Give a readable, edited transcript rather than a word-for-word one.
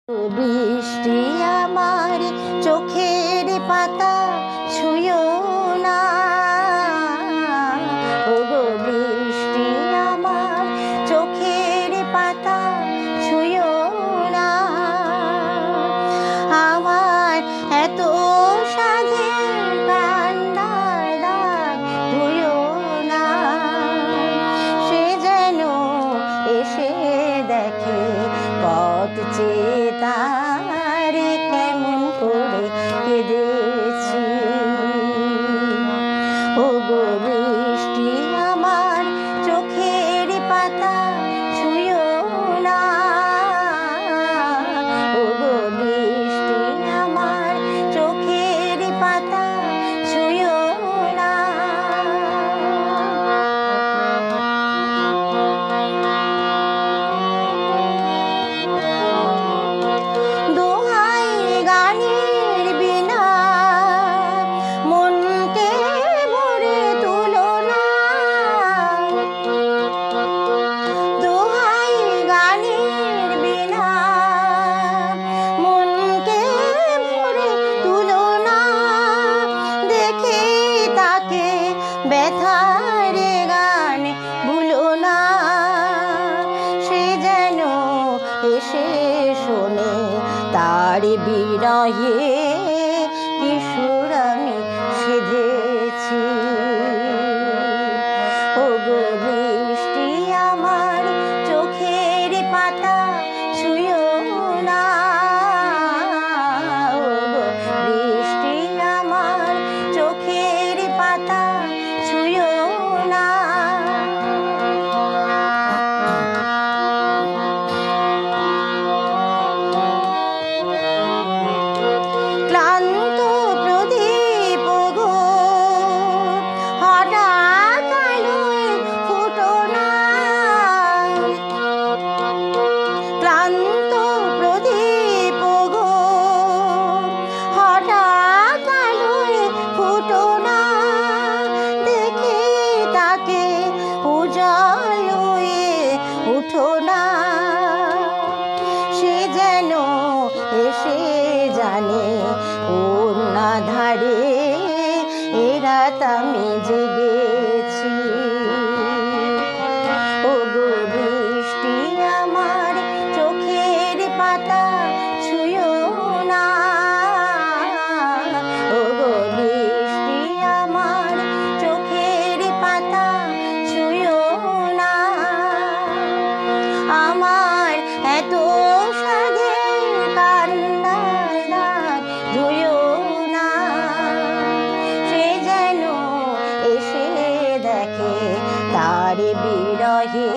বৃষ্টি আমার চোখের পাতা ছুঁয়ো না, ওগো বৃষ্টি আমার চোখের পাতা ছুঁয়ো না। আমার এত সাধের কান্নার দাগ ধুয়ো না, সে যেন এসে দেখে পথ চেয়ে তারে কেমন করে কেঁদেছি। ওগো বৃষ্টি আমার চোখের পাতা ছুঁয়ো না, ওগো বৃষ্টি আমার চোখের পাতা ছুঁয়ো না। ব্যথার গান ভুলো না, সে যেন এসে শোনে তার বিরহে কি সুর আমি সেধেছি। ওগো বৃষ্টি আমার চোখের পাতা ছুঁয়ো না, ওগো বৃষ্টি আমার চোখের পাতা ছুঁয়ো না। ক্লান্ত প্রদীপ গো হঠাৎ আলোয় ফুটো না, ক্লান্ত প্রদীপ গো হঠাৎ আলোয় ফুটো না, দেখে তাকে উজাল হয়ে উঠো না, সে যেন এসে জানে কোন ধারে এ রাত আমি জেগেছি। ওগো বৃষ্টি আমার চোখের পাতা ছুঁয়ো না, ওগো বৃষ্টি আমার চোখের পাতা ছুঁয়ো না। আমার এত সাধের কান্নার দাগ ধুয়ো না, সে যেন এসে দেখে তার বিরহে